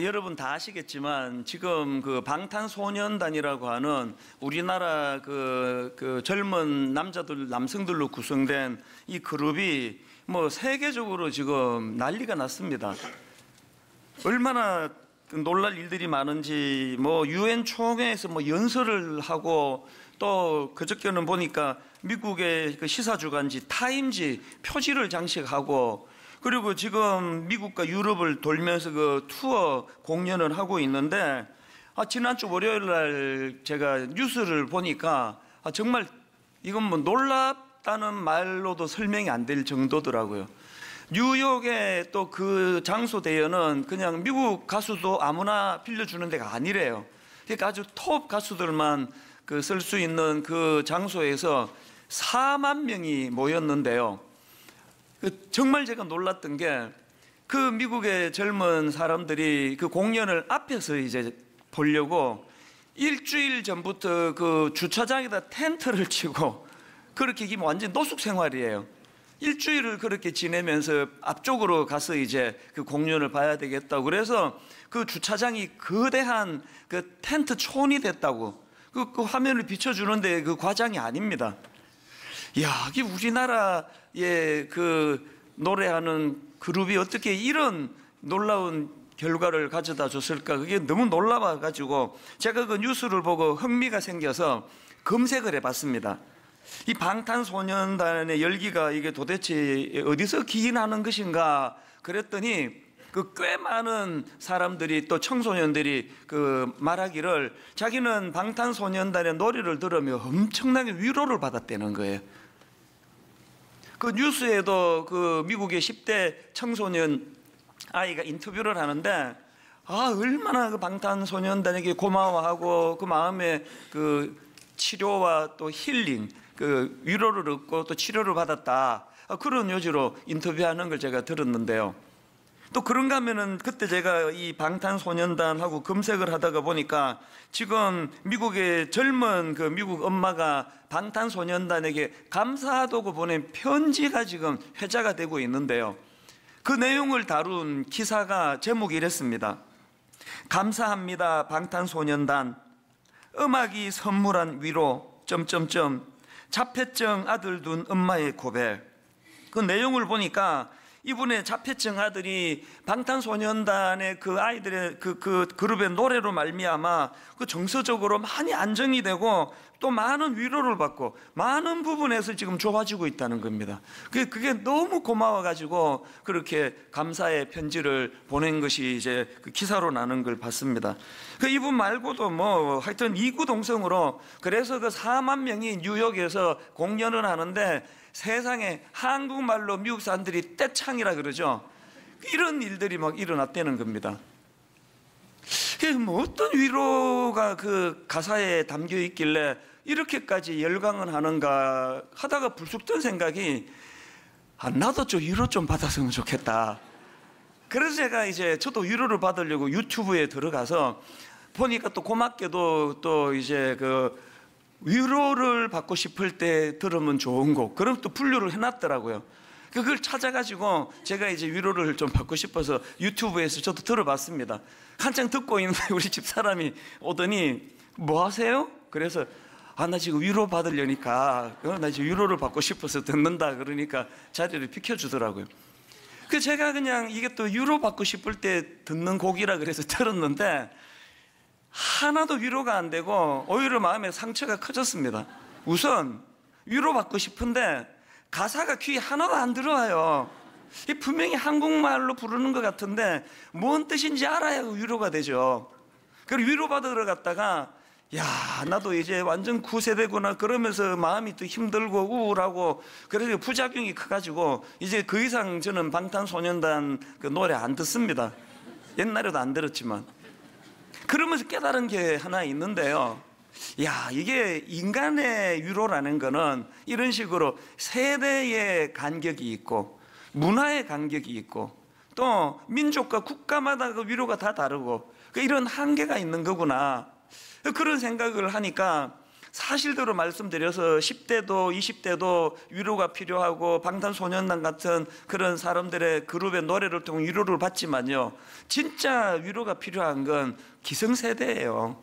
여러분 다 아시겠지만 지금 그 방탄소년단이라고 하는 우리나라 그 젊은 남자들, 남성들로 구성된 이 그룹이 뭐 세계적으로 지금 난리가 났습니다. 얼마나 놀랄 일들이 많은지 뭐 유엔 총회에서 뭐 연설을 하고 또 그저께는 보니까 미국의 그 시사주간지 타임지 표지를 장식하고 그리고 지금 미국과 유럽을 돌면서 그 투어 공연을 하고 있는데 지난주 월요일 날 제가 뉴스를 보니까 정말 이건 뭐 놀랍다는 말로도 설명이 안 될 정도더라고요. 뉴욕의 또 그 장소 대여는 그냥 미국 가수도 아무나 빌려주는 데가 아니래요. 그러니까 아주 톱 가수들만 그 쓸 수 있는 그 장소에서 4만 명이 모였는데요. 정말 제가 놀랐던 게 그 미국의 젊은 사람들이 그 공연을 앞에서 이제 보려고 일주일 전부터 그 주차장에다 텐트를 치고 그렇게 이게 완전 노숙 생활이에요. 일주일을 그렇게 지내면서 앞쪽으로 가서 이제 그 공연을 봐야 되겠다고 그래서 그 주차장이 거대한 그 텐트 촌이 됐다고 그 화면을 비춰주는데 그 과장이 아닙니다. 이야, 이게 우리나라의 그 노래하는 그룹이 어떻게 이런 놀라운 결과를 가져다 줬을까? 그게 너무 놀라워가지고 제가 그 뉴스를 보고 흥미가 생겨서 검색을 해봤습니다. 이 방탄소년단의 열기가 이게 도대체 어디서 기인하는 것인가? 그랬더니 그 꽤 많은 사람들이 또 청소년들이 그 말하기를 자기는 방탄소년단의 노래를 들으며 엄청나게 위로를 받았다는 거예요. 그 뉴스에도 그 미국의 10대 청소년 아이가 인터뷰를 하는데 얼마나 그 방탄소년단에게 고마워하고 그 마음에 그 치료와 또 힐링 그 위로를 얻고 또 치료를 받았다 그런 요지로 인터뷰하는 걸 제가 들었는데요. 또 그런가 하면은 그때 제가 이 방탄소년단하고 검색을 하다가 보니까 지금 미국의 젊은 그 미국 엄마가 방탄소년단에게 감사하다고 보낸 편지가 지금 회자가 되고 있는데요. 그 내용을 다룬 기사가 제목이 이랬습니다. 감사합니다 방탄소년단, 음악이 선물한 위로 자폐증 아들 둔 엄마의 고백. 그 내용을 보니까 이분의 자폐증 아들이 방탄소년단의 그 아이들의 그 그룹의 노래로 말미암아 그 정서적으로 많이 안정이 되고 또 많은 위로를 받고 많은 부분에서 지금 좋아지고 있다는 겁니다. 그게 너무 고마워가지고 그렇게 감사의 편지를 보낸 것이 이제 그 기사로 나는 걸 봤습니다. 그 이분 말고도 뭐 하여튼 이구동성으로 그래서 그 4만 명이 뉴욕에서 공연을 하는데 세상에 한국말로 미국 사람들이 떼창이라 그러죠. 이런 일들이 막 일어났다는 겁니다. 뭐 어떤 위로가 그 가사에 담겨 있길래 이렇게까지 열광을 하는가 하다가 불쑥 든 생각이 나도 좀 위로 좀 받았으면 좋겠다. 그래서 제가 이제 저도 위로를 받으려고 유튜브에 들어가서 보니까 또 고맙게도 또 이제 그 위로를 받고 싶을 때 들으면 좋은 곡 그럼 또 분류를 해놨더라고요. 그걸 찾아가지고 제가 이제 위로를 좀 받고 싶어서 유튜브에서 저도 들어봤습니다. 한창 듣고 있는데 우리 집사람이 오더니 뭐 하세요? 그래서 나 지금 위로 받으려니까 나 지금 위로를 받고 싶어서 듣는다 그러니까 자리를 비켜주더라고요. 그래서 제가 그냥 이게 또 위로 받고 싶을 때 듣는 곡이라 그래서 들었는데 하나도 위로가 안 되고 오히려 마음에 상처가 커졌습니다. 우선 위로받고 싶은데 가사가 귀에 하나도 안 들어와요. 분명히 한국말로 부르는 것 같은데 뭔 뜻인지 알아야 위로가 되죠. 그리고 위로받으러 갔다가 나도 이제 완전 9세대구나 그러면서 마음이 또 힘들고 우울하고 그래서 부작용이 커가지고 이제 그 이상 저는 방탄소년단 그 노래 안 듣습니다. 옛날에도 안 들었지만 그러면서 깨달은 게 하나 있는데요. 이게 인간의 위로라는 거는 이런 식으로 세대의 간격이 있고 문화의 간격이 있고 또 민족과 국가마다 그 위로가 다 다르고 이런 한계가 있는 거구나 그런 생각을 하니까 사실대로 말씀드려서 10대도 20대도 위로가 필요하고 방탄소년단 같은 그런 사람들의 그룹의 노래를 통해 위로를 받지만요, 진짜 위로가 필요한 건 기성세대예요.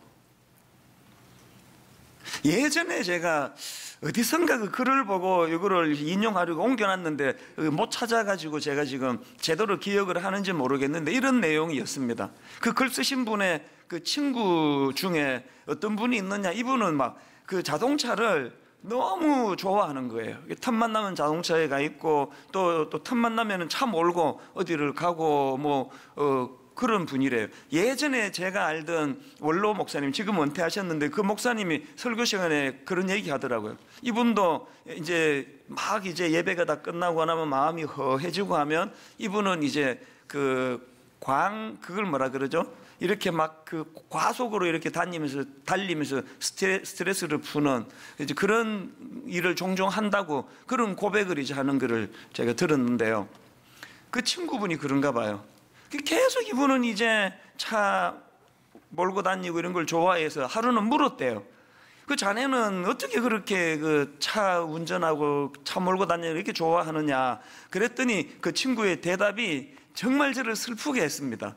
예전에 제가 어디선가 그 글을 보고 이거를 인용하려고 옮겨놨는데 못 찾아가지고 제가 지금 제대로 기억을 하는지 모르겠는데 이런 내용이었습니다. 그 글 쓰신 분의 그 친구 중에 어떤 분이 있느냐, 이분은 막 그 자동차를 너무 좋아하는 거예요. 틈만 나면 자동차에 가 있고 또 틈만 나면 차 몰고 어디를 가고 그런 분이래요. 예전에 제가 알던 원로 목사님, 지금 은퇴하셨는데 그 목사님이 설교 시간에 그런 얘기 하더라고요. 이분도 이제 막 이제 예배가 다 끝나고 나면 마음이 허해지고 하면 이분은 이제 그걸 뭐라 그러죠? 이렇게 막 그 과속으로 이렇게 달리면서 스트레스를 푸는 이제 그런 일을 종종 한다고 그런 고백을 이제 하는 글을 제가 들었는데요. 그 친구분이 그런가 봐요. 계속 이분은 이제 차 몰고 다니고 이런 걸 좋아해서 하루는 물었대요. 그 자네는 어떻게 그렇게 그 차 운전하고 차 몰고 다니는 이렇게 좋아하느냐 그랬더니 그 친구의 대답이 정말 저를 슬프게 했습니다.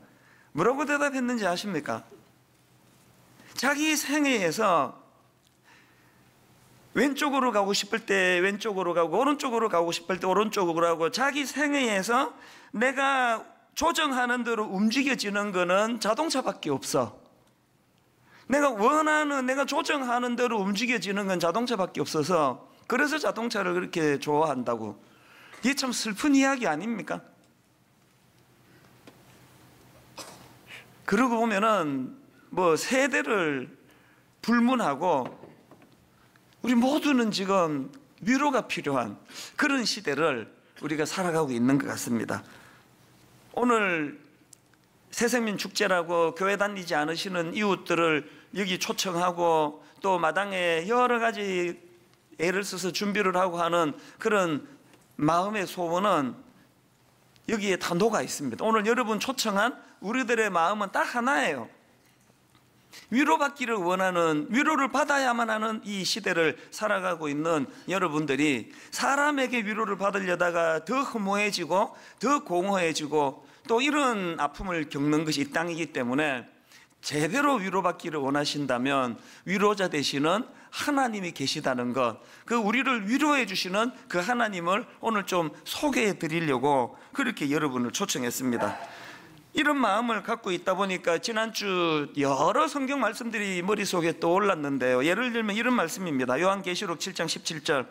뭐라고 대답했는지 아십니까? 자기 생애에서 왼쪽으로 가고 싶을 때 왼쪽으로 가고 오른쪽으로 가고 싶을 때 오른쪽으로 가고 자기 생애에서 내가 조정하는 대로 움직여지는 거는 자동차밖에 없어. 내가 조정하는 대로 움직여지는 건 자동차밖에 없어서 그래서 자동차를 그렇게 좋아한다고. 이게 참 슬픈 이야기 아닙니까? 그러고 보면은 세대를 불문하고 우리 모두는 지금 위로가 필요한 그런 시대를 우리가 살아가고 있는 것 같습니다. 오늘 새생민 축제라고 교회 다니지 않으시는 이웃들을 여기 초청하고 또 마당에 여러 가지 애를 써서 준비를 하고 하는 그런 마음의 소원은 여기에 다 녹아 있습니다. 오늘 여러분 초청한 우리들의 마음은 딱 하나예요. 위로받기를 원하는, 위로를 받아야만 하는 이 시대를 살아가고 있는 여러분들이 사람에게 위로를 받으려다가 더 허무해지고 더 공허해지고 또 이런 아픔을 겪는 것이 이 땅이기 때문에 제대로 위로받기를 원하신다면 위로자 되시는 하나님이 계시다는 것, 그 우리를 위로해 주시는 그 하나님을 오늘 좀 소개해 드리려고 그렇게 여러분을 초청했습니다. 이런 마음을 갖고 있다 보니까 지난주 여러 성경 말씀들이 머릿속에 떠올랐는데요. 예를 들면 이런 말씀입니다. 요한계시록 7장 17절,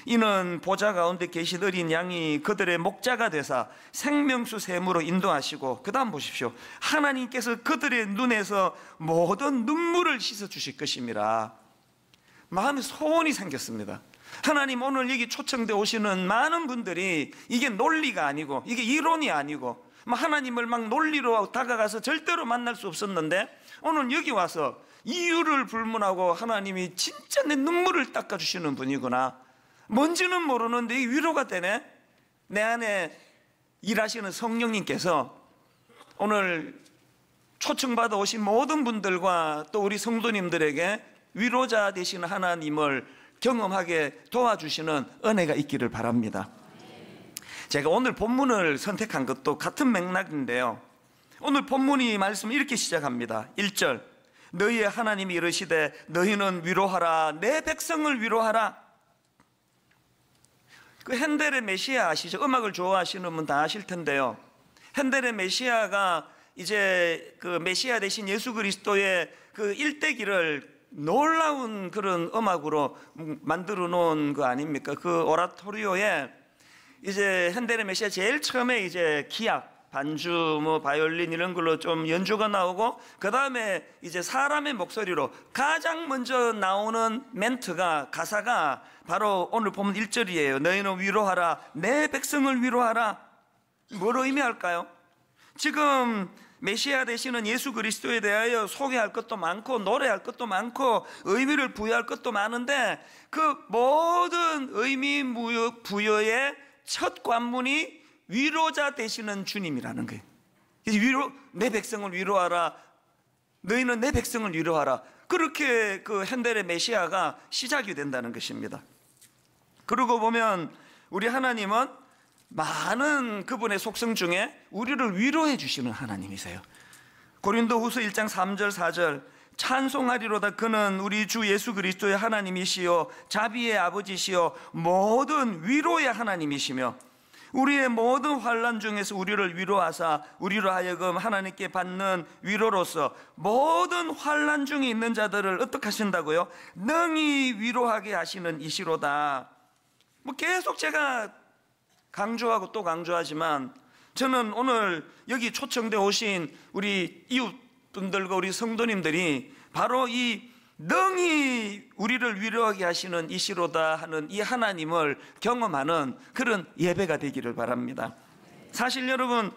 이는 보좌 가운데 계신 어린 양이 그들의 목자가 되사 생명수 샘으로 인도하시고, 그 다음 보십시오. 하나님께서 그들의 눈에서 모든 눈물을 씻어 주실 것임이라. 마음에 소원이 생겼습니다. 하나님, 오늘 여기 초청되어 오시는 많은 분들이 이게 논리가 아니고 이게 이론이 아니고 하나님을 막 논리로 다가가서 절대로 만날 수 없었는데 오늘 여기 와서 이유를 불문하고 하나님이 진짜 내 눈물을 닦아주시는 분이구나, 뭔지는 모르는데 이 위로가 되네. 내 안에 일하시는 성령님께서 오늘 초청받아 오신 모든 분들과 또 우리 성도님들에게 위로자 되시는 하나님을 경험하게 도와주시는 은혜가 있기를 바랍니다. 제가 오늘 본문을 선택한 것도 같은 맥락인데요. 오늘 본문이 말씀을 이렇게 시작합니다. 1절, 너희의 하나님이 이르시되 너희는 위로하라, 내 백성을 위로하라. 그 핸델의 메시아 아시죠? 음악을 좋아하시는 분 다 아실 텐데요. 핸델의 메시아가 이제 그 메시아 대신 예수 그리스도의 그 일대기를 놀라운 그런 음악으로 만들어 놓은 거 아닙니까? 그 오라토리오에 이제 핸델의 메시아 제일 처음에 이제 기악, 반주, 바이올린 이런 걸로 좀 연주가 나오고 그 다음에 이제 사람의 목소리로 가장 먼저 나오는 멘트가, 가사가 바로 오늘 보면 1절이에요. 너희는 위로하라, 내 백성을 위로하라. 뭐로 의미할까요? 지금 메시아 되시는 예수 그리스도에 대하여 소개할 것도 많고 노래할 것도 많고 의미를 부여할 것도 많은데 그 모든 의미 부여의 첫 관문이 위로자 되시는 주님이라는 거예요. 내 백성을 위로하라. 너희는 내 백성을 위로하라. 그렇게 그 현대의 메시아가 시작이 된다는 것입니다. 그러고 보면 우리 하나님은 많은 그분의 속성 중에 우리를 위로해 주시는 하나님이세요. 고린도후서 1장 3절 4절 찬송하리로다. 그는 우리 주 예수 그리스도의 하나님이시요 자비의 아버지시요 모든 위로의 하나님이시며 우리의 모든 환난 중에서 우리를 위로하사 우리로 하여금 하나님께 받는 위로로서 모든 환난 중에 있는 자들을 어떻게 하신다고요? 능히 위로하게 하시는 이시로다. 뭐 계속 제가 강조하고 또 강조하지만 저는 오늘 여기 초청돼 오신 우리 이웃분들과 우리 성도님들이 바로 이 능히 우리를 위로하게 하시는 이시로다 하는 이 하나님을 경험하는 그런 예배가 되기를 바랍니다. 사실 여러분,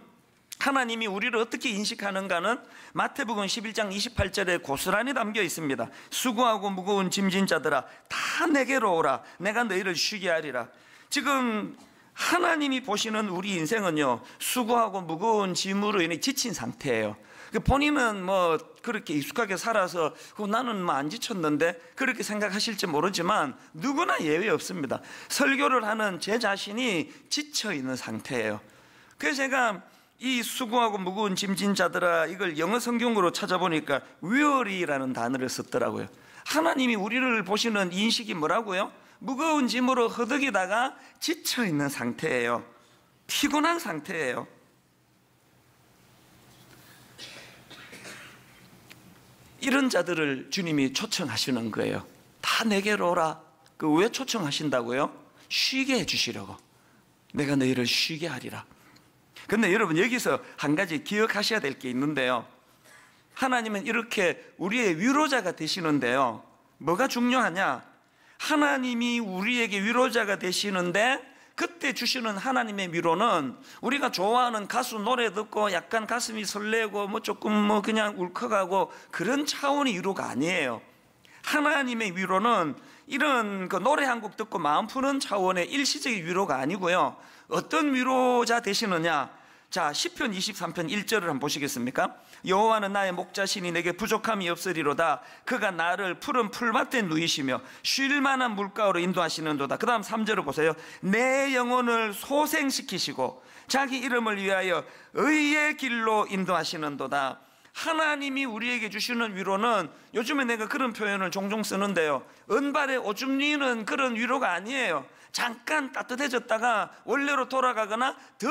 하나님이 우리를 어떻게 인식하는가는 마태복음 11장 28절에 고스란히 담겨 있습니다. 수고하고 무거운 짐진 자들아 다 내게로 오라. 내가 너희를 쉬게 하리라. 지금 하나님이 보시는 우리 인생은요, 수고하고 무거운 짐으로 인해 지친 상태예요. 본인은 뭐 그렇게 익숙하게 살아서 나는 뭐 안 지쳤는데 그렇게 생각하실지 모르지만 누구나 예외 없습니다. 설교를 하는 제 자신이 지쳐 있는 상태예요. 그래서 제가 이 수고하고 무거운 짐진 자들아, 이걸 영어 성경으로 찾아보니까 weary라는 단어를 썼더라고요. 하나님이 우리를 보시는 인식이 뭐라고요? 무거운 짐으로 허덕이다가 지쳐 있는 상태예요. 피곤한 상태예요. 이런 자들을 주님이 초청하시는 거예요. 다 내게로 오라. 왜 초청하신다고요? 쉬게 해주시려고. 내가 너희를 쉬게 하리라. 근데 여러분, 여기서 한 가지 기억하셔야 될 게 있는데요, 하나님은 이렇게 우리의 위로자가 되시는데요, 뭐가 중요하냐? 하나님이 우리에게 위로자가 되시는데 그때 주시는 하나님의 위로는 우리가 좋아하는 가수 노래 듣고 약간 가슴이 설레고 뭐 조금 뭐 그냥 울컥하고 그런 차원의 위로가 아니에요. 하나님의 위로는 이런 그 노래 한 곡 듣고 마음 푸는 차원의 일시적인 위로가 아니고요. 어떤 위로자 되시느냐? 자, 시편 23편 1절을 한번 보시겠습니까? 여호와는 나의 목자시니 내게 부족함이 없으리로다. 그가 나를 푸른 풀밭에 누이시며 쉴 만한 물가로 인도하시는도다. 그 다음 3절을 보세요. 내 영혼을 소생시키시고 자기 이름을 위하여 의의 길로 인도하시는도다. 하나님이 우리에게 주시는 위로는, 요즘에 내가 그런 표현을 종종 쓰는데요, 은발에 오줌 누이는 그런 위로가 아니에요. 잠깐 따뜻해졌다가 원래로 돌아가거나 더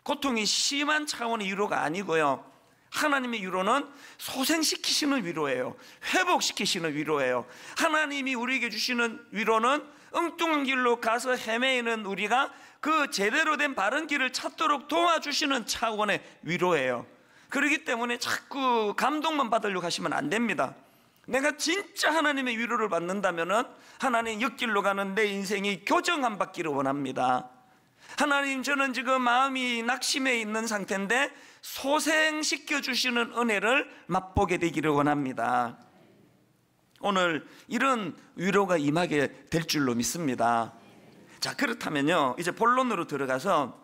고통이 심한 차원의 위로가 아니고요, 하나님의 위로는 소생시키시는 위로예요. 회복시키시는 위로예요. 하나님이 우리에게 주시는 위로는 엉뚱한 길로 가서 헤매이는 우리가 그 제대로 된 바른 길을 찾도록 도와주시는 차원의 위로예요. 그렇기 때문에 자꾸 감동만 받으려고 하시면 안 됩니다. 내가 진짜 하나님의 위로를 받는다면 하나님 옆길로 가는 내 인생이 교정한 받기를 원합니다. 하나님, 저는 지금 마음이 낙심해 있는 상태인데 소생시켜 주시는 은혜를 맛보게 되기를 원합니다. 오늘 이런 위로가 임하게 될 줄로 믿습니다. 자, 그렇다면요, 이제 본론으로 들어가서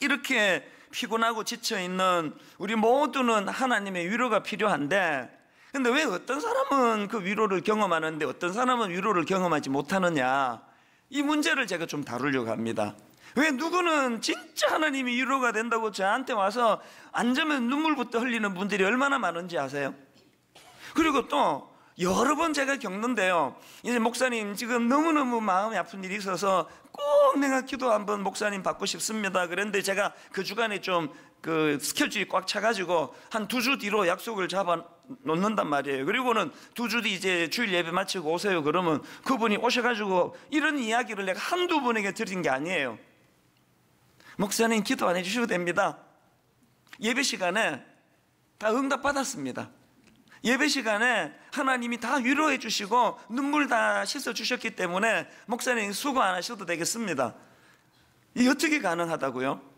이렇게 피곤하고 지쳐있는 우리 모두는 하나님의 위로가 필요한데, 근데 왜 어떤 사람은 그 위로를 경험하는데 어떤 사람은 위로를 경험하지 못하느냐, 이 문제를 제가 좀 다루려고 합니다. 왜 누구는 진짜 하나님이 위로가 된다고 저한테 와서 앉으면 눈물부터 흘리는 분들이 얼마나 많은지 아세요? 그리고 또 여러 번 제가 겪는데요, 이제 목사님 지금 너무너무 마음이 아픈 일이 있어서 꼭 내가 기도 한번 목사님 받고 싶습니다. 그런데 제가 그 주간에 좀 그 스케줄이 꽉 차가지고 한 2주 뒤로 약속을 잡아 놓는단 말이에요. 그리고는 2주 뒤 이제 주일 예배 마치고 오세요. 그러면 그분이 오셔가지고 이런 이야기를 내가 한두 분에게 드린 게 아니에요. 목사님 기도 안 해주셔도 됩니다. 예배 시간에 다 응답 받았습니다. 예배 시간에 하나님이 다 위로해 주시고 눈물 다 씻어 주셨기 때문에 목사님 수고 안 하셔도 되겠습니다. 이게 어떻게 가능하다고요?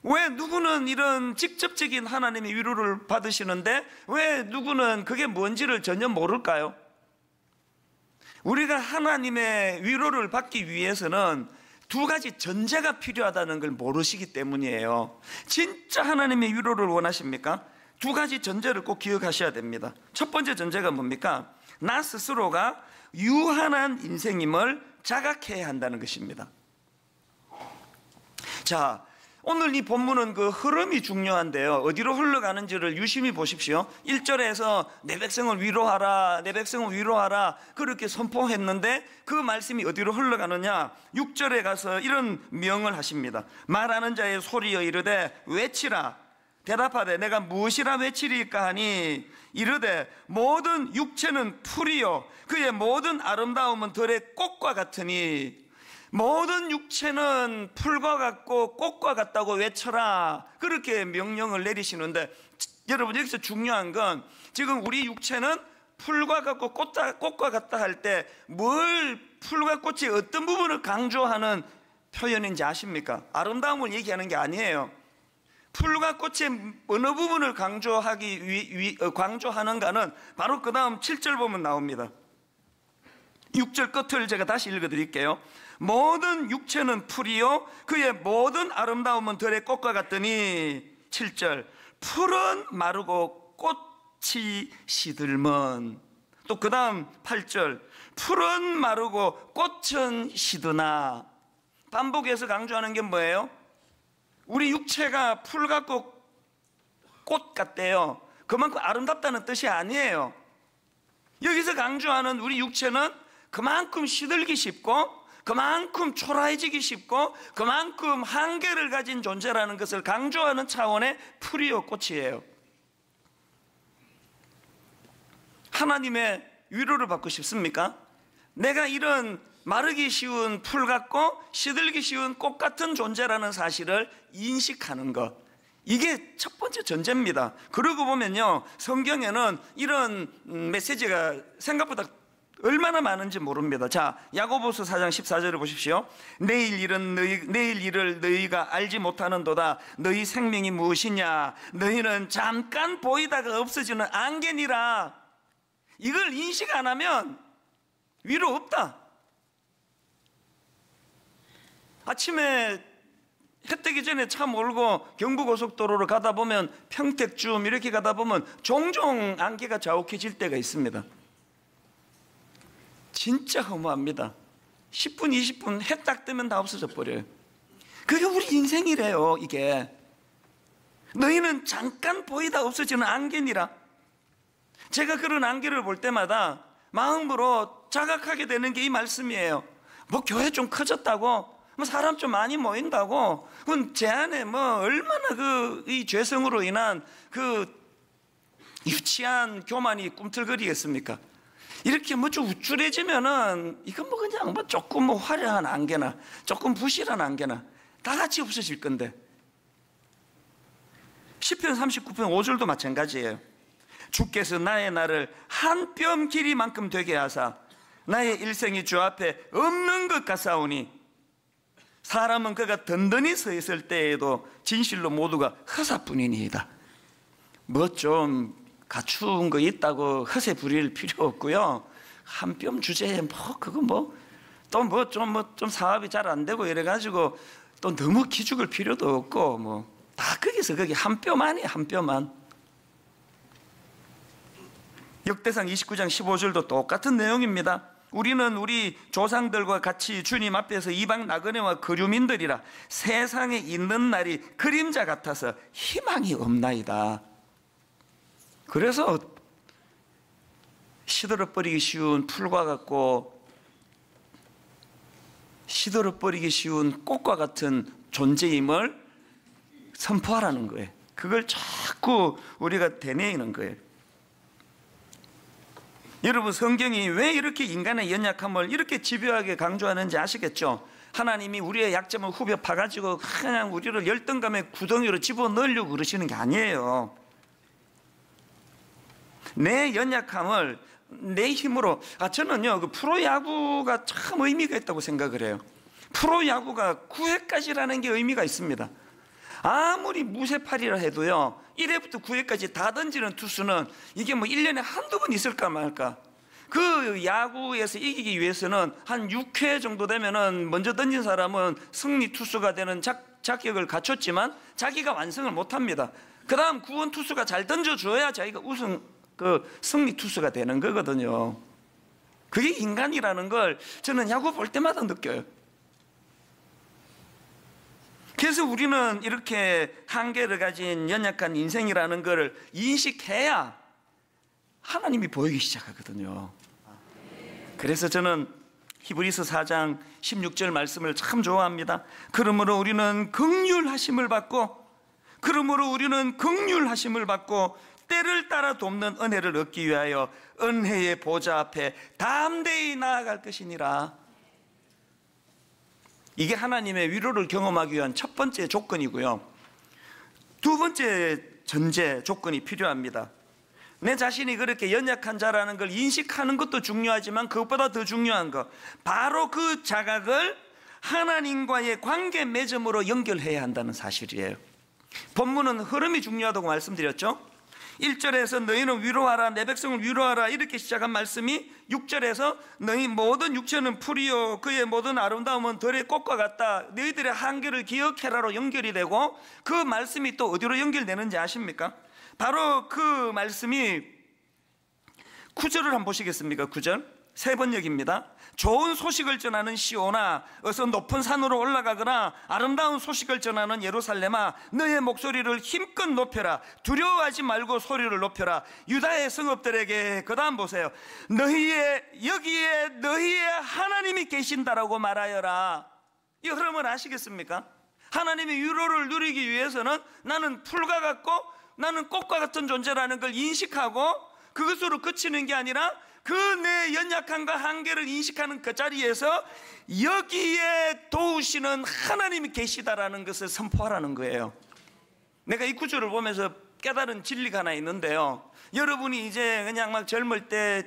왜 누구는 이런 직접적인 하나님의 위로를 받으시는데 왜 누구는 그게 뭔지를 전혀 모를까요? 우리가 하나님의 위로를 받기 위해서는 두 가지 전제가 필요하다는 걸 모르시기 때문이에요. 진짜 하나님의 위로를 원하십니까? 두 가지 전제를 꼭 기억하셔야 됩니다. 첫 번째 전제가 뭡니까? 나 스스로가 유한한 인생임을 자각해야 한다는 것입니다. 자, 오늘 이 본문은 그 흐름이 중요한데요, 어디로 흘러가는지를 유심히 보십시오. 1절에서 내 백성을 위로하라, 내 백성을 위로하라 그렇게 선포했는데 그 말씀이 어디로 흘러가느냐? 6절에 가서 이런 명을 하십니다. 말하는 자의 소리여 이르되 외치라. 대답하되 내가 무엇이라 외치리까 하니 이르되 모든 육체는 풀이요 그의 모든 아름다움은 들의 꽃과 같으니, 모든 육체는 풀과 같고 꽃과 같다고 외쳐라, 그렇게 명령을 내리시는데, 여러분 여기서 중요한 건 지금 우리 육체는 풀과 같고 꽃과 같다 할 때 뭘, 풀과 꽃의 어떤 부분을 강조하는 표현인지 아십니까? 아름다움을 얘기하는 게 아니에요. 풀과 꽃의 어느 부분을 강조하는가는 바로 그 다음 7절 보면 나옵니다. 6절 끝을 제가 다시 읽어드릴게요. 모든 육체는 풀이요 그의 모든 아름다움은 들의 꽃과 같더니, 7절 풀은 마르고 꽃이 시들면, 또 그 다음 8절 풀은 마르고 꽃은 시드나. 반복해서 강조하는 게 뭐예요? 우리 육체가 풀 같고 꽃 같대요. 그만큼 아름답다는 뜻이 아니에요. 여기서 강조하는 우리 육체는 그만큼 시들기 쉽고 그만큼 초라해지기 쉽고 그만큼 한계를 가진 존재라는 것을 강조하는 차원의 풀이요 꽃이에요. 하나님의 위로를 받고 싶습니까? 내가 이런 마르기 쉬운 풀 같고 시들기 쉬운 꽃 같은 존재라는 사실을 인식하는 것, 이게 첫 번째 전제입니다. 그러고 보면요, 성경에는 이런 메시지가 생각보다 얼마나 많은지 모릅니다. 자, 야고보서 4장 14절을 보십시오. 내일 일을 너희가 알지 못하는도다. 너희 생명이 무엇이냐? 너희는 잠깐 보이다가 없어지는 안개니라. 이걸 인식 안 하면 위로 없다. 아침에 해 뜨기 전에 차 몰고 경부고속도로를 가다 보면, 평택쯤 이렇게 가다 보면 종종 안개가 자욱해질 때가 있습니다. 진짜 허무합니다. 10분 20분 해 딱 뜨면 다 없어져 버려요. 그게 우리 인생이래요. 이게 너희는 잠깐 보이다 없어지는 안개니라. 제가 그런 안개를 볼 때마다 마음으로 자각하게 되는 게 이 말씀이에요. 뭐 교회 좀 커졌다고, 뭐 사람 좀 많이 모인다고, 그건 제 안에 뭐 얼마나 이 죄성으로 인한 그 유치한 교만이 꿈틀거리겠습니까? 이렇게 뭐 좀 우쭐해지면은 이건 뭐 그냥 뭐 조금 뭐 화려한 안개나 조금 부실한 안개나 다 같이 없어질 건데. 시편 39편 5절도 마찬가지예요. 주께서 나의 날을 한 뼘 길이만큼 되게 하사 나의 일생이 주 앞에 없는 것 같사오니, 사람은 그가 든든히 서 있을 때에도 진실로 모두가 허사뿐이니이다. 뭐 좀 갖춘 거 있다고 허세 부릴 필요 없고요. 한 뼘 주제에 뭐 그거 뭐 또 뭐 좀 사업이 잘 안 되고 이래가지고 또 너무 기죽을 필요도 없고, 뭐 다 거기서 거기 한 뼘 안이에요. 한 뼘만. 역대상 29장 15절도 똑같은 내용입니다. 우리는 우리 조상들과 같이 주님 앞에서 이방 나그네와 거류민들이라 세상에 있는 날이 그림자 같아서 희망이 없나이다. 그래서 시들어버리기 쉬운 풀과 같고 시들어버리기 쉬운 꽃과 같은 존재임을 선포하라는 거예요. 그걸 자꾸 우리가 되뇌이는 거예요. 여러분, 성경이 왜 이렇게 인간의 연약함을 이렇게 집요하게 강조하는지 아시겠죠? 하나님이 우리의 약점을 후벼 파가지고 그냥 우리를 열등감의 구덩이로 집어넣으려고 그러시는 게 아니에요. 내 연약함을 내 힘으로, 저는요 그 프로야구가 참 의미가 있다고 생각을 해요. 프로야구가 9회까지라는 게 의미가 있습니다. 아무리 무쇠팔이라 해도요 1회부터 9회까지 다 던지는 투수는 이게 뭐 1년에 한두 번 있을까 말까. 그 야구에서 이기기 위해서는 한 6회 정도 되면은 먼저 던진 사람은 승리 투수가 되는 자격을 갖췄지만 자기가 완성을 못합니다. 그 다음 구원 투수가 잘 던져줘야 자기가 우승 승리 투수가 되는 거거든요. 그게 인간이라는 걸 저는 야구 볼 때마다 느껴요. 그래서 우리는 이렇게 한계를 가진 연약한 인생이라는 걸 인식해야 하나님이 보이기 시작하거든요. 그래서 저는 히브리서 4장 16절 말씀을 참 좋아합니다. 그러므로 우리는 긍휼하심을 받고 때를 따라 돕는 은혜를 얻기 위하여 은혜의 보좌 앞에 담대히 나아갈 것이니라. 이게 하나님의 위로를 경험하기 위한 첫 번째 조건이고요. 두 번째 전제 조건이 필요합니다. 내 자신이 그렇게 연약한 자라는 걸 인식하는 것도 중요하지만 그것보다 더 중요한 거, 바로 그 자각을 하나님과의 관계 맺음으로 연결해야 한다는 사실이에요. 본문은 흐름이 중요하다고 말씀드렸죠. 1절에서 너희는 위로하라, 내 백성을 위로하라 이렇게 시작한 말씀이 6절에서 너희 모든 육체는 풀이요 그의 모든 아름다움은 들의 꽃과 같다, 너희들의 한계를 기억해라로 연결이 되고, 그 말씀이 또 어디로 연결되는지 아십니까? 바로 그 말씀이 9절을 한번 보시겠습니까? 9절 세 번역입니다. 좋은 소식을 전하는 시온아, 어서 높은 산으로 올라가거나 아름다운 소식을 전하는 예루살렘아, 너의 목소리를 힘껏 높여라. 두려워하지 말고 소리를 높여라. 유다의 성읍들에게, 그 다음 보세요. 여기에 너희의 하나님이 계신다라고 말하여라. 이 흐름을 아시겠습니까? 하나님의 위로를 누리기 위해서는 나는 풀과 같고 나는 꽃과 같은 존재라는 걸 인식하고 그것으로 그치는 게 아니라 그 내 연약함과 한계를 인식하는 그 자리에서 여기에 도우시는 하나님이 계시다라는 것을 선포하라는 거예요. 내가 이 구절을 보면서 깨달은 진리가 하나 있는데요. 여러분이 이제 그냥 막 젊을 때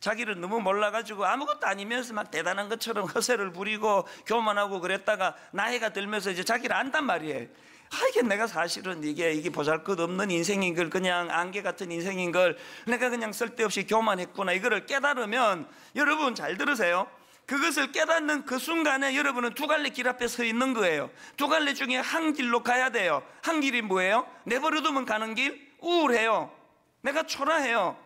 자기를 너무 몰라가지고 아무것도 아니면서 막 대단한 것처럼 허세를 부리고 교만하고 그랬다가 나이가 들면서 이제 자기를 안단 말이에요. 이게 내가 사실은 이게 보잘것없는 인생인 걸, 그냥 안개 같은 인생인 걸 내가 그냥 쓸데없이 교만했구나, 이거를 깨달으면, 여러분 잘 들으세요. 그것을 깨닫는 그 순간에 여러분은 두 갈래 길 앞에 서 있는 거예요. 두 갈래 중에 한 길로 가야 돼요. 한 길이 뭐예요? 내버려두면 가는 길? 우울해요. 내가 초라해요.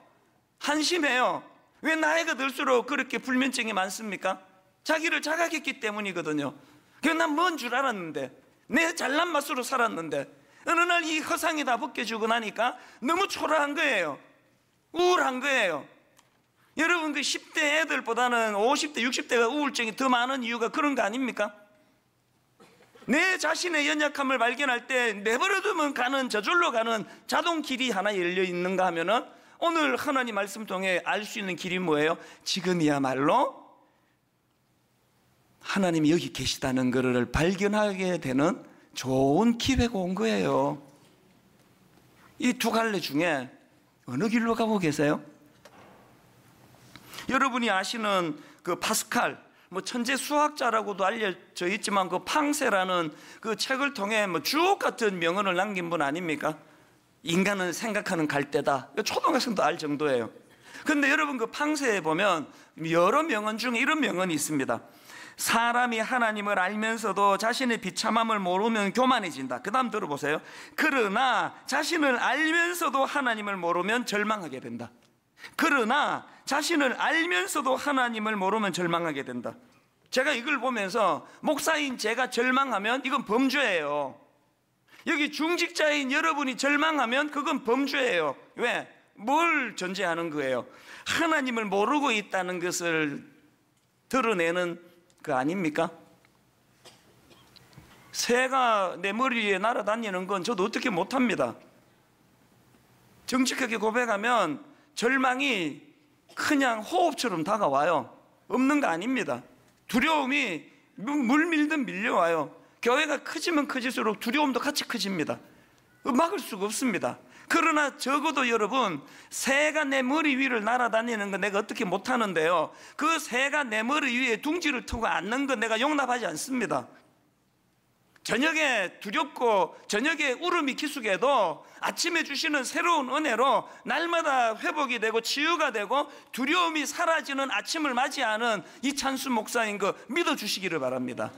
한심해요. 왜 나이가 들수록 그렇게 불면증이 많습니까? 자기를 자각했기 때문이거든요. 그래서 난 뭔 줄 알았는데, 내 잘난 맛으로 살았는데 어느 날 이 허상이 다 벗겨지고 나니까 너무 초라한 거예요. 우울한 거예요. 여러분, 그 10대 애들보다는 50대 60대가 우울증이 더 많은 이유가 그런 거 아닙니까? 내 자신의 연약함을 발견할 때 내버려두면 가는, 저절로 가는 자동 길이 하나 열려 있는가 하면은, 오늘 하나님 말씀 통해 알 수 있는 길이 뭐예요? 지금이야말로 하나님이 여기 계시다는 것을 발견하게 되는 좋은 기회가 온 거예요. 이 두 갈래 중에 어느 길로 가고 계세요? 여러분이 아시는 그 파스칼, 천재 수학자라고도 알려져 있지만 그 팡세라는 그 책을 통해 주옥 같은 명언을 남긴 분 아닙니까? 인간은 생각하는 갈대다. 초등학생도 알 정도예요. 그런데 여러분, 그 팡세에 보면 여러 명언 중에 이런 명언이 있습니다. 사람이 하나님을 알면서도 자신의 비참함을 모르면 교만해진다. 그 다음 들어보세요. 그러나 자신을 알면서도 하나님을 모르면 절망하게 된다. 그러나 자신을 알면서도 하나님을 모르면 절망하게 된다. 제가 이걸 보면서 목사인 제가 절망하면 이건 범죄예요. 여기 중직자인 여러분이 절망하면 그건 범죄예요. 왜? 뭘 전제하는 거예요? 하나님을 모르고 있다는 것을 드러내는 그 아닙니까? 새가 내 머리 위에 날아다니는 건 저도 어떻게 못합니다. 정직하게 고백하면 절망이 그냥 호흡처럼 다가와요. 없는 거 아닙니다. 두려움이 물 밀듯 밀려와요. 교회가 크지면 커질수록 두려움도 같이 커집니다. 막을 수가 없습니다. 그러나 적어도 여러분, 새가 내 머리 위를 날아다니는 건 내가 어떻게 못하는데요, 그 새가 내 머리 위에 둥지를 트고 앉는 건 내가 용납하지 않습니다. 저녁에 두렵고 저녁에 울음이 기숙해도 아침에 주시는 새로운 은혜로 날마다 회복이 되고 치유가 되고 두려움이 사라지는 아침을 맞이하는 이찬수 목사인 거 믿어주시기를 바랍니다.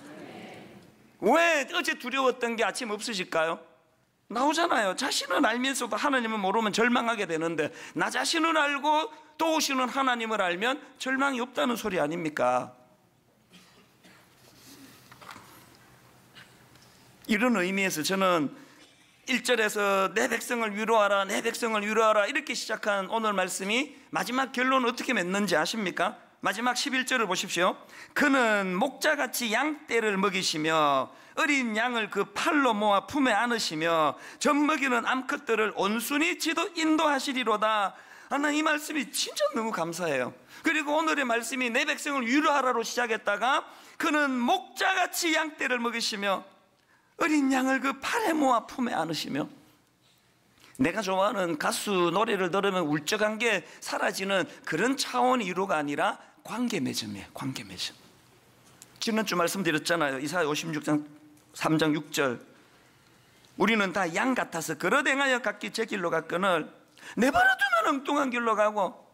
왜 어제 두려웠던 게 아침 없으실까요? 나오잖아요. 자신을 알면서도 하나님을 모르면 절망하게 되는데 나 자신을 알고 도우시는 하나님을 알면 절망이 없다는 소리 아닙니까? 이런 의미에서 저는 1절에서 내 백성을 위로하라, 내 백성을 위로하라 이렇게 시작한 오늘 말씀이 마지막 결론은 어떻게 맺는지 아십니까? 마지막 11절을 보십시오. 그는 목자같이 양떼를 먹이시며 어린 양을 그 팔로 모아 품에 안으시며 젖먹이는 암컷들을 온순히 인도하시리로다. 나는 이 말씀이 진짜 너무 감사해요. 그리고 오늘의 말씀이 내 백성을 위로하라로 시작했다가 그는 목자같이 양떼를 먹이시며 어린 양을 그 팔에 모아 품에 안으시며, 내가 좋아하는 가수 노래를 들으면 울적한 게 사라지는 그런 차원의 위로가 아니라 관계 맺음이에요. 관계 맺음. 지난주 말씀드렸잖아요. 이사야 56장 3장 6절. 우리는 다 양 같아서 걸어 행하여 각기 제 길로 갔거늘 내버려두면 엉뚱한 길로 가고,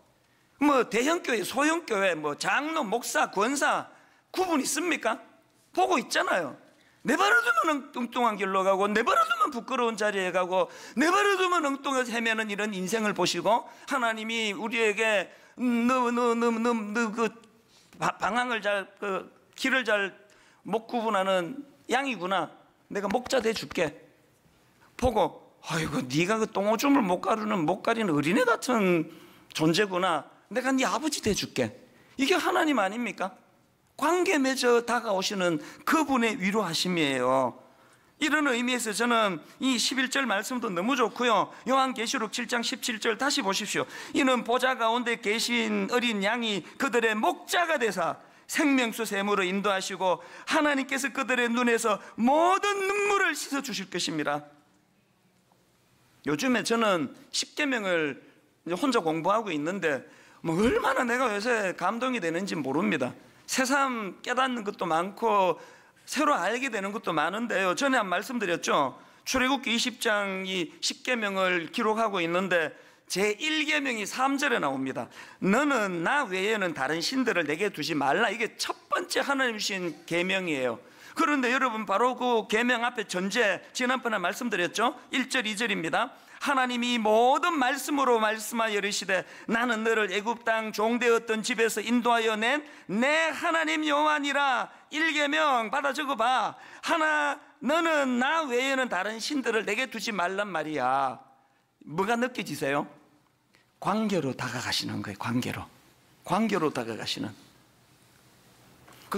뭐 대형교회 소형교회 뭐 장로 목사 권사 구분 있습니까? 보고 있잖아요. 내버려두면 엉뚱한 길로 가고, 내버려두면 부끄러운 자리에 가고, 내버려두면 엉뚱해서 헤매는 이런 인생을 보시고 하나님이 우리에게 그 방향을 잘, 그 길을 잘 못 구분하는 양이구나, 내가 목자 돼 줄게 보고, 아이고 네가 그 똥오줌을 못 가리는 어린애 같은 존재구나, 내가 네 아버지 돼 줄게. 이게 하나님 아닙니까? 관계 맺어 다가오시는 그분의 위로하심이에요. 이런 의미에서 저는 이 11절 말씀도 너무 좋고요. 요한계시록 7장 17절 다시 보십시오. 이는 보좌 가운데 계신 어린 양이 그들의 목자가 되사 생명수 샘으로 인도하시고 하나님께서 그들의 눈에서 모든 눈물을 씻어 주실 것입니다. 요즘에 저는 십계명을 혼자 공부하고 있는데 뭐 얼마나 내가 요새 감동이 되는지 모릅니다. 새삼 깨닫는 것도 많고 새로 알게 되는 것도 많은데요. 전에 한 말씀드렸죠. 출애굽기 20장 이 십계명을 기록하고 있는데 제1계명이 3절에 나옵니다. 너는 나 외에는 다른 신들을 내게 두지 말라. 이게 첫 번째 하나님 주신 계명이에요. 그런데 여러분 바로 그 계명 앞에 전제, 지난번에 말씀드렸죠. 1절 2절입니다. 하나님이 모든 말씀으로 말씀하여 이르시되 나는 너를 애굽 땅 종되었던 집에서 인도하여 낸 내 하나님 여호와니라. 1계명 받아 적어봐. 너는 나 외에는 다른 신들을 내게 두지 말란 말이야. 뭐가 느껴지세요? 관계로 다가가시는 거예요. 관계로 다가가시는.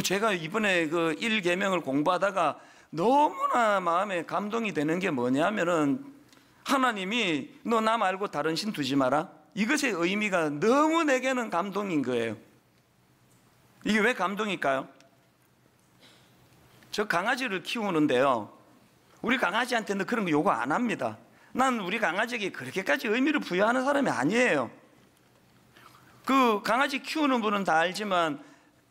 제가 이번에 그 1계명을 공부하다가 너무나 마음에 감동이 되는 게 뭐냐면은 하나님이 너 나 말고 다른 신 두지 마라. 이것의 의미가 너무 내게는 감동인 거예요. 이게 왜 감동일까요? 저 강아지를 키우는데요, 우리 강아지한테는 그런 거 요구 안 합니다. 난 우리 강아지에게 그렇게까지 의미를 부여하는 사람이 아니에요. 그 강아지 키우는 분은 다 알지만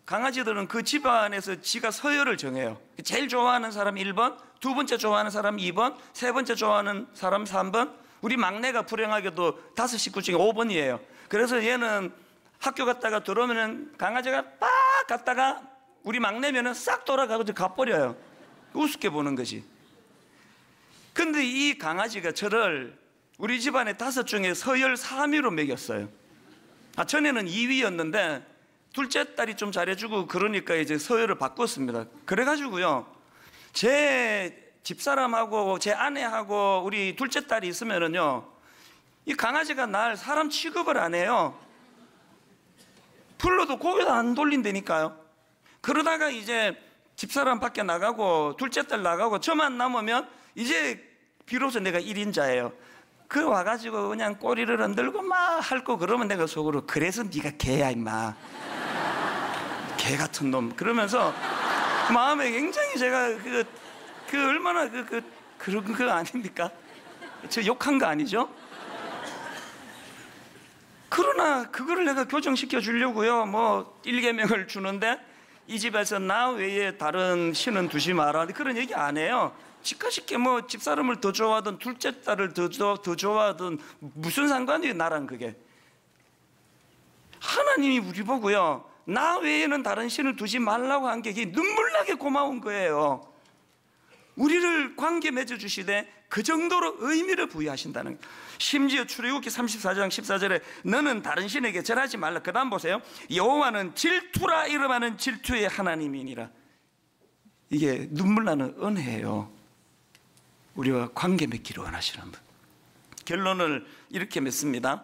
강아지들은 그 집안에서 지가 서열을 정해요. 제일 좋아하는 사람 1번, 두 번째 좋아하는 사람 2번, 세 번째 좋아하는 사람 3번. 우리 막내가 불행하게도 5식구 중에 5번이에요. 그래서 얘는 학교 갔다가 들어오면 강아지가 딱 갔다가 우리 막내면은 싹 돌아가고 가버려요. 우습게 보는 거지. 근데 이 강아지가 저를 우리 집안에 5 중에 서열 3위로 먹였어요. 전에는 2위였는데 둘째 딸이 좀 잘해주고 그러니까 이제 서열을 바꿨습니다. 그래가지고요, 제 집사람하고 제 아내하고 우리 둘째 딸이 있으면은요, 이 강아지가 날 사람 취급을 안 해요. 불러도 고개도 안 돌린다니까요. 그러다가 이제 집사람 밖에 나가고 둘째 딸 나가고 저만 남으면 이제 비로소 내가 1인자예요. 그 와가지고 그냥 꼬리를 흔들고 막 핥고 그러면 내가 속으로 그래서 네가 개야 임마, 개 같은 놈, 그러면서 마음에 굉장히 제가 얼마나 그런 거 아닙니까? 저 욕한 거 아니죠? 그러나 그거를 내가 교정시켜 주려고요, 뭐 1계명을 주는데 이 집에서 나 외에 다른 신은 두지 마라 그런 얘기 안 해요. 집가쉽게 뭐 집사람을 더 좋아하든 둘째 딸을 더 좋아하든 무슨 상관이에요, 나랑. 그게 하나님이 우리 보고요, 나 외에는 다른 신을 두지 말라고 한 게 눈물나게 고마운 거예요. 우리를 관계 맺어주시되 그 정도로 의미를 부여하신다는 거예요. 심지어 출애굽기 34장 14절에 너는 다른 신에게 절하지 말라. 그 다음 보세요. 여호와는 질투라 이름하는 질투의 하나님이니라. 이게 눈물 나는 은혜예요. 우리와 관계 맺기를 원하시는 분. 결론을 이렇게 맺습니다.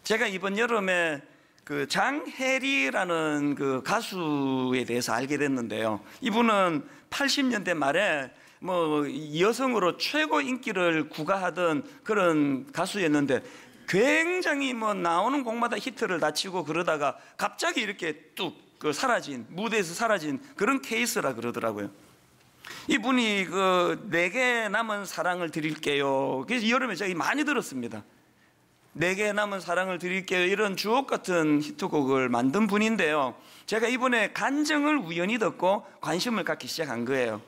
제가 이번 여름에 그 장혜리라는 그 가수에 대해서 알게 됐는데요. 이분은 80년대 말에 뭐 여성으로 최고 인기를 구가하던 그런 가수였는데 굉장히 뭐 나오는 곡마다 히트를 다치고 그러다가 갑자기 이렇게 뚝 그 사라진, 무대에서 사라진 그런 케이스라 그러더라고요. 이분이 그 내게 남은 사랑을 드릴게요. 그래서 여름에 제가 많이 들었습니다. 내게 남은 사랑을 드릴게요. 이런 주옥 같은 히트곡을 만든 분인데요. 제가 이번에 간증을 우연히 듣고 관심을 갖기 시작한 거예요.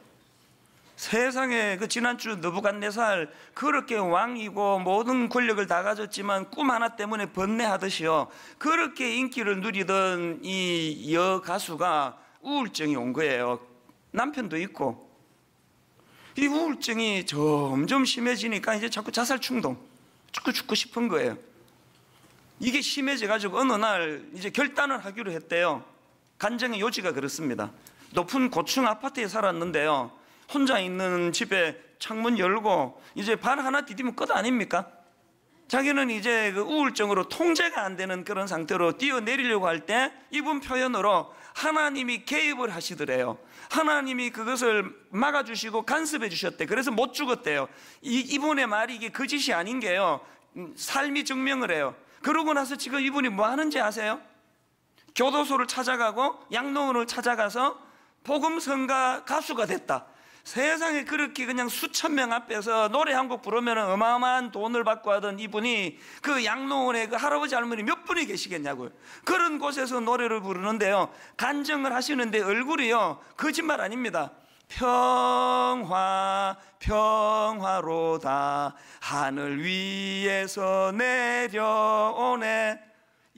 세상에 그 지난주 느부갓네살 그렇게 왕이고 모든 권력을 다 가졌지만 꿈 하나 때문에 번뇌하듯이요. 그렇게 인기를 누리던 이 여가수가 우울증이 온 거예요. 남편도 있고. 이 우울증이 점점 심해지니까 이제 자꾸 자살 충동, 자꾸 죽고 싶은 거예요. 이게 심해져가지고 어느 날 이제 결단을 하기로 했대요. 간증의 요지가 그렇습니다. 높은 고층 아파트에 살았는데요. 혼자 있는 집에 창문 열고 이제 발 하나 디디면 끝 아닙니까? 자기는 이제 그 우울증으로 통제가 안 되는 그런 상태로 뛰어내리려고 할 때 이분 표현으로 하나님이 개입을 하시더래요. 하나님이 그것을 막아주시고 간섭해 주셨대. 그래서 못 죽었대요. 이분의 말이 이게 거짓이 아닌 게요. 삶이 증명을 해요. 그러고 나서 지금 이분이 뭐 하는지 아세요? 교도소를 찾아가고 양로원을 찾아가서 복음성가 가수가 됐다. 세상에 그렇게 그냥 수천 명 앞에서 노래 한 곡 부르면 어마어마한 돈을 받고 하던 이분이 그 양로원에 그 할아버지 할머니 몇 분이 계시겠냐고요. 그런 곳에서 노래를 부르는데요. 간증을 하시는데 얼굴이요. 거짓말 아닙니다. 평화 평화로다 하늘 위에서 내려오네.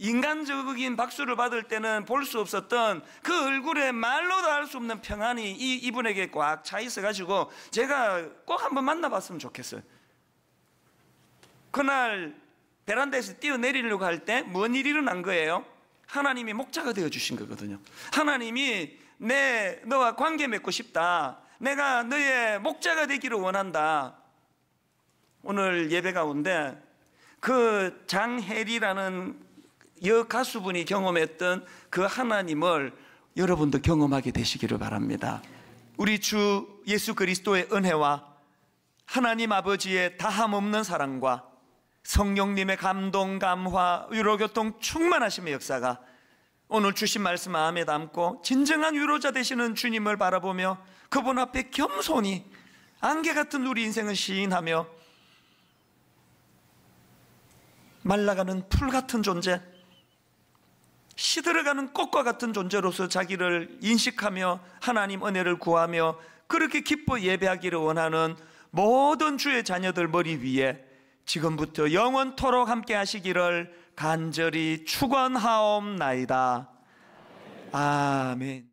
인간적인 박수를 받을 때는 볼 수 없었던 그 얼굴에 말로도 할 수 없는 평안이 이분에게 꽉 차 있어가지고 제가 꼭 한번 만나봤으면 좋겠어요. 그날 베란다에서 뛰어내리려고 할 때 뭔 일이 일어난 거예요? 하나님이 목자가 되어주신 거거든요. 하나님이 너와 관계 맺고 싶다. 내가 너의 목자가 되기를 원한다. 오늘 예배 가운데 그 장혜리라는 여가수분이 경험했던 그 하나님을 여러분도 경험하게 되시기를 바랍니다. 우리 주 예수 그리스도의 은혜와 하나님 아버지의 다함없는 사랑과 성령님의 감동, 감화, 위로교통 충만하심의 역사가 오늘 주신 말씀 마음에 담고 진정한 위로자 되시는 주님을 바라보며 그분 앞에 겸손히 안개 같은 우리 인생을 시인하며 말라가는 풀 같은 존재, 시들어가는 꽃과 같은 존재로서 자기를 인식하며 하나님 은혜를 구하며 그렇게 기뻐 예배하기를 원하는 모든 주의 자녀들 머리 위에 지금부터 영원토록 함께 하시기를 간절히 축원하옵나이다. 아멘.